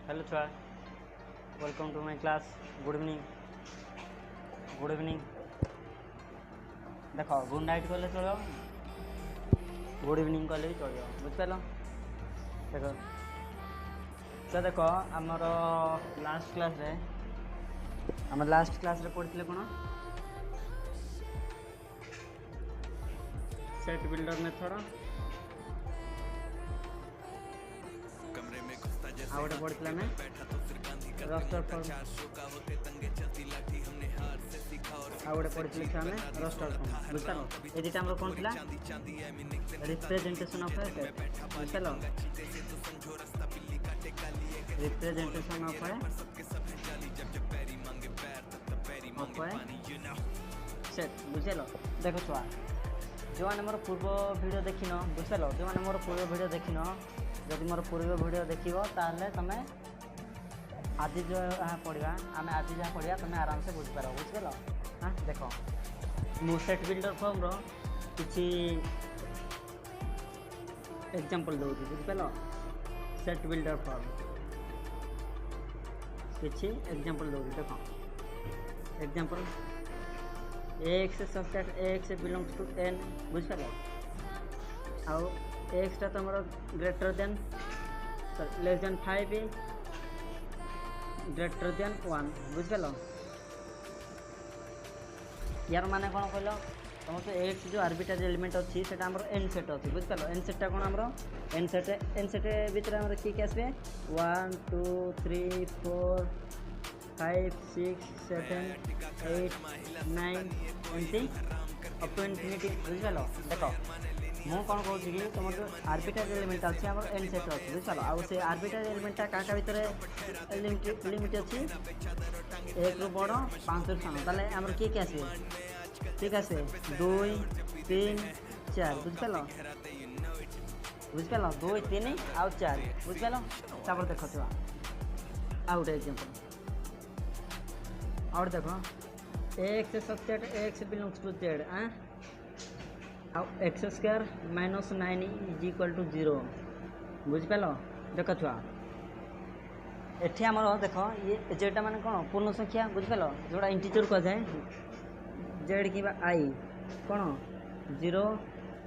Hello छुआ welcome to my class good evening देख good night कले चलो गुड इवनिंग कले भी चलो बुझिपार देख छुआ देख आमर लास्ट क्लास रे पढ़ते कौन सेट बिल्डर मेथड आउटे पढ़ते रस्टर फॉर्म आउटे पढ़ते रस्टर फॉर्म बुझल ये दुटा आम कौन था रिप्रेजेंटेशन ऑफ ए सेट बुझल रिप्रेजेंटेशन ऑफ ए सेट बुझल देख छुआ जो मैंने मोर पूर्व वीडियो देखिन बुझल जो मैंने मोर पूर्व वीडियो देखिन जदि मोर पूर्व वीडियो देखो ताहले तमें आज जो पढ़ा आम आज जहाँ पढ़ा तुम्हें आराम से बुझिपार बुझल हाँ देख मु सेट बिल्डर फॉर्म रो किसी एग्जांपल दूसरी बुझिपार सेट बिल्डर फॉर्म किसी एग्जांपल दूसरी देख example x such that x belongs to N बुझिपार आउ एक्स टा तुम greater than less than 5 greater than 1 बुझल यार माने कौन कहल तुम तो एक्स जो आर्बिट्रारी एलिमेंट अच्छी से एन सेट अच्छी बुझल एन सेटा कौन आम एन सेट भितर आम किए आसवे 1 2 3 4 5 6 7 8 9 एमती अप टू इनफिनिटी बुझल देख मु कौन कहूँ कि तुम जो आर्बिट्रारी एलिमेंट अच्छी आम एन सेट अच्छी बुझल आउ से आर्बिट्रारी एलिमेंटा क्या भितर लिमिट अच्छी 1 रु बड़ 5 रु साण ताले आम किए आसवे 2 3 4 बुझल 2 3 आउ 4 बुझल तापर देख छुआ आउ गोटे एग्जांपल और देख x subject x belongs to Z आउ x square -9 is equal to 0 बुझिपाल देख छुआ एठी आमर देख ये जेटा माने कौन पूर्ण संख्या बुझिपाल जोड़ा इंटीजर कह जाए जेड कि आई कौन 0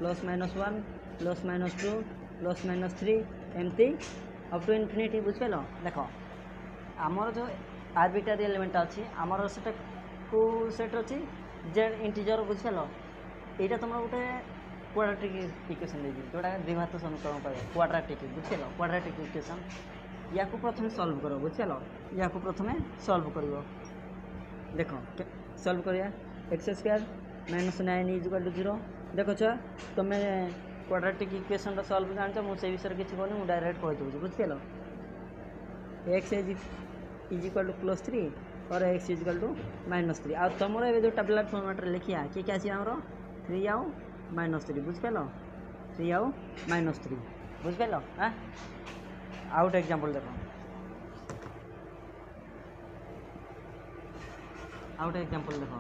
+-1 +-2 +-3 एमती अप टू इनफिनिटी बुझिपाल देख आमर जो आर्बिट्रारी एलिमेंट अच्छी आमर सेटा को सेट अच्छी जेड इंटीजर बुझिपाल यहाँ तुम गोटे क्वाड्रेटिक इक्वेशन देखिए जोटा द्विघात समीकरण कह क्वाड्रेटिक बुझल क्वाड्रेटिक इक्वेशन या प्रथम सल्व कर बुझल या प्रथम सल्व कर देख सल्व करिया X square -9 is equal to 0 देख छुआ तुम क्वाड्रेटिक इक्वेशन सल्व जान मुझे विषय किसी कहूँ मुझे डायरेक्ट कहीदे बुझल एक्स इज इक्वल टू +3 और एक्स इज इक्वल टू -3 आ तुम जो टेबुलर फॉर्मेट लिखिया किए आसी आमर 3 आउ -3 बुझिपाल 3 आउ -3 बुझिपाल हाँ आउ गोटे एग्जांपल देख आउ गोटे एग्जांपल देख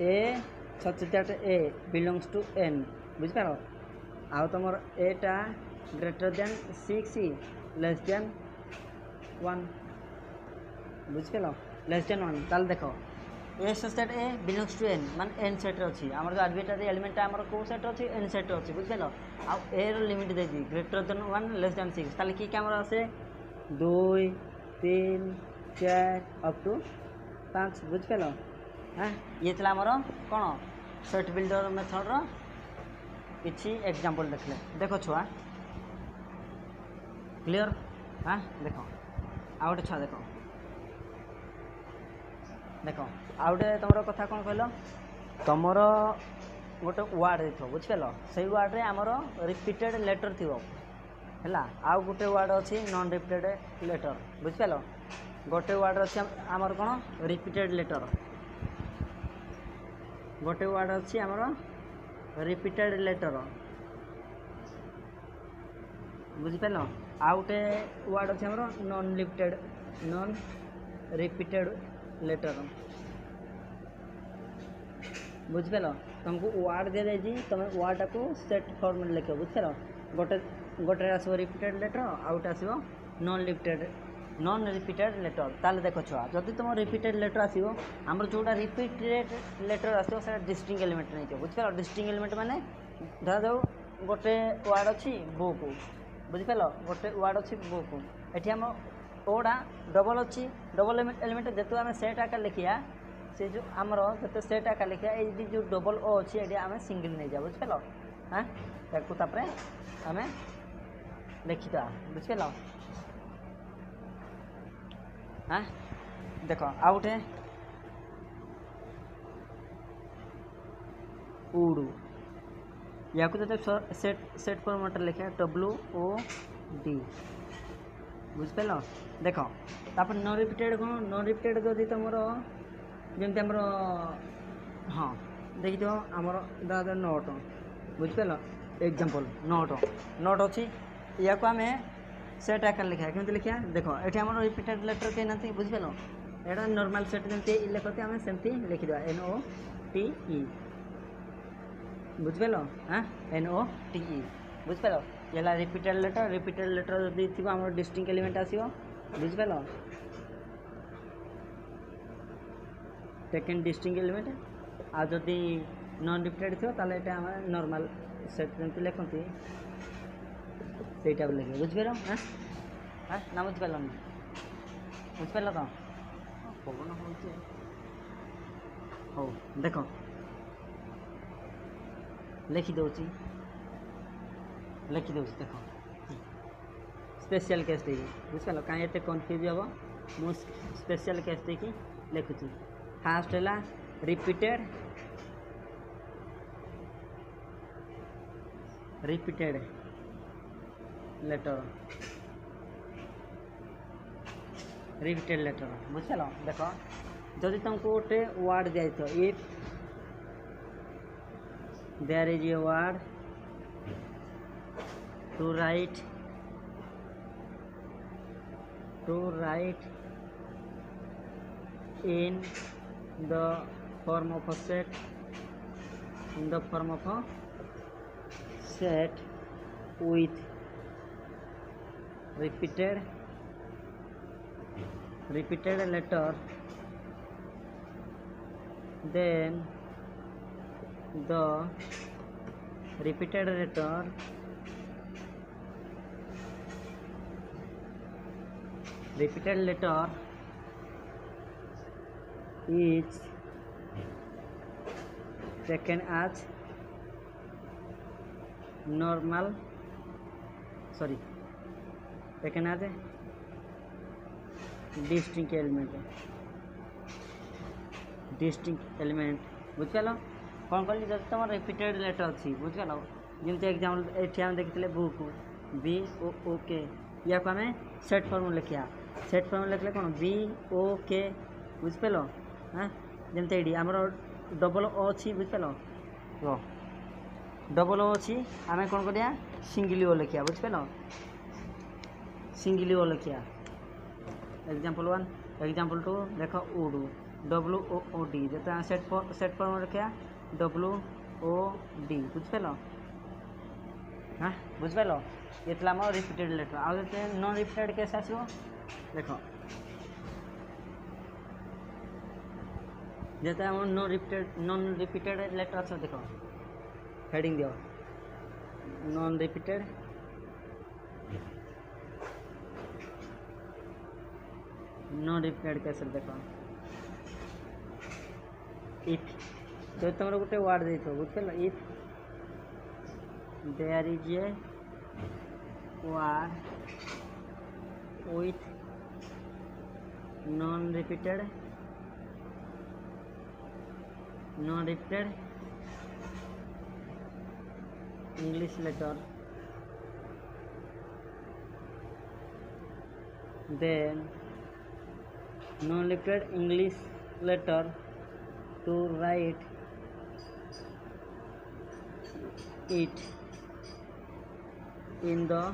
a such that a belongs to N बुझिपाल आउ तुम एटा ग्रेटर देन 6 लेस देन 1 बुझिपाल लेस देन 1 ताल देख a such that a belongs to N मान एन सेट अच्छी आम जो आर्बिट्रारी एलिमेंट आम कौ सेट अच्छी एन सेट अच्छी बुझिपाल आउ ए लिमिट देती ग्रेटर देन 1 लेस देन 6 ताले कि आम आसे 2 3 4 अप टू 5 बुझिपाल हाँ ये आमर कौन सेट बिल्डर मेथड रो किसी एग्जांपल देखले देख छुआ क्लियर हाँ देख आउ गोटे छुआ देख देख आउ गोटे तुम कथा कौन कहल तुमर गोटे वार्ड देखो बुझिपाल से वार्ड रे आमर रिपीटेड लेटर थी है आउ गोटे वार्ड अच्छी नॉन रिपीटेड लेटर बुझिपाल गोटे वार्ड अच्छी आमर कौन रिपीटेड लेटर गोटे वार्ड अच्छी आमर रिपीटेड लेटर बुझिपाल आउ गोटे वार्ड अच्छी आमर नॉन रिपीटेड लेटर बुझिपाल तुमको वार्ड दे जाए तुम वार्ड को सेट फॉर्म लिख बुझल गोटे गोटे आसो रिपीटेड लेटर आउट आसो नॉन रिपीटेड लेटर ताले देखो छुआ जदि तुम रिपीटेड लेटर आसो आमर जोटा रिपीटेड लेटर आसो से डिस्टिंग एलिमेंट नहीं बुझ पार डिस्टिंग एलिमेंट माने धरा जाऊ गोटे वार्ड अच्छी बुक बुझिपाल गोटे वार्ड अच्छी बुक ये आम ओडा डबल अच्छी डबल एलिमेंट जेतु आम सेट आकार लिखिया से जो आमर जो सेट आकार लिखिया ये जो डबल ओ अच्छी ये आम सिंगल नहीं जा बुझिपाल हाँ तापर आम लिखिदा बुझिपाल हाँ देख आउ गोटे उड़ू या सेट फॉर्मेट लिखा WOD बुझिपाल देख तापर नॉन रिपीटेड कौन नॉन रिपीटेड जदि तुम जमी आमर हाँ देखी आमर दादा नोट बुझिपाल एग्जांपल नोट अच्छी या आम सेट आकार लिखा केमती लिखा देख ये आम रिपीटेड लेटर कहीं ना बुझिपाल यहाँ नॉर्मल सेट जमी लिखते आम सेमती लिखिदा NOTE बुझिपाल हाँ NOTE बुझिपाल ये रिपीटेड लेटर जदि थी आम डिस्टिंग एलिमेंट आसो बुझिपाल सेकेंड डिस्टिंग एलिमेंट आ जदि नॉन रिपीटेड थो ताले एटा आम नॉर्मल सेट जमी लिखती से लिखे बुझिपार हाँ हाँ ना बुझिपार बुझिपार तो पवन हो देख लिखिदे देख स्पेशल केस देखिए बुझिपाल कहीं एत कन्फ्यूज हम मुझे स्पेशल केस देखिए लिखुची फास्ट है रिपीटेड लेटर बुझल देख जदि तुमको गोटे वार्ड दिया if there is a word to write in the form of a set with repeated letter, then the repeated letter is taken as normal taken as a distinct element बुझल कौन कल जब तुम रिपीटेड लेटर अच्छी बुझल जमी example ये आम देखते बुक BOOK या आम सेट फॉर्म लिखा सेट फॉर्म लिखले कौन BOK बुझिपाल हाँ जमती ये आमर डबल ओ अच्छी बुझिपाल डबल ओ अच्छी आम कौन करिया सिंगल ओ लिखा बुझिपाल सिंगल ओ लिखा एग्जाम्पल 1 एग्जाम्पल 2 देख उडू WOOD जो सेट फॉर्म लिखा WOD बुझिपाल हाँ बुझिपाल ये आम रिपीटेड लेटर आउ नॉन रिपीटेड केस आसो देख जैसे आम नॉन रिपीटेड लेटर अच्छे देख हेडिंग दियो नॉन रिपीटेड केस देख इफ जो तुम गोटे वार्ड दे बुझल if there is a word with non repeated English letter, then non repeated English letter to write it in the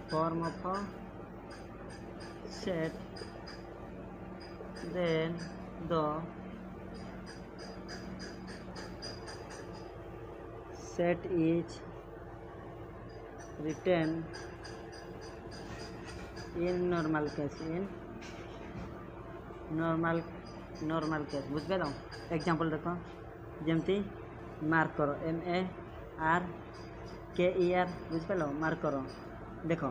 form of a set, then the set is written in normal case normal case बुझिपार example देखो जमती mark करो MARKER बुझिपार mark करो देख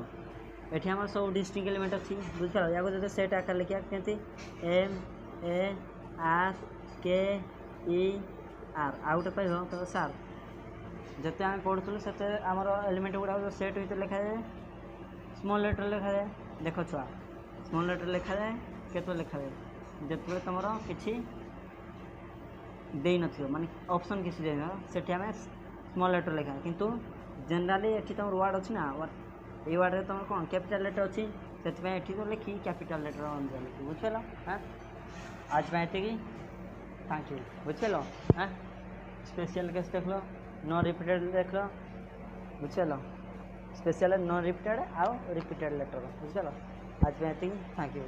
ये आम सब distinct element अच्छी बुझिपार या जो सेट आकार लिखा केमती MARKER आउटे कह तो सार जिते आम पढ़ुलु से आमर एलिमेंट गुड़ा जो सेट होते लिखा जाए स्मॉल लेटर लिखा जाए देख छुआ स्मॉल लेटर लिखा जाए केत लिखा जाए जो तुम किसी दे न माने ऑप्शन किसी दे से स्मॉल लेटर लिखा किंतु जनराली ये तुम वार्ड अच्छी ना ये वार्ड में तुम कौन कैपिटल लेटर अच्छी से तो लिखी कैपिटल लेटर अनुसार लिखी बुझल हाँ आज ये थैंक यू बुझल हाँ स्पेशल केस देख लो नो रिपीटेड देख लो बुझल स्पेशल नो रिपीटेड आउ रिपीटेड लेटर बुझल आज ये थैंक यू।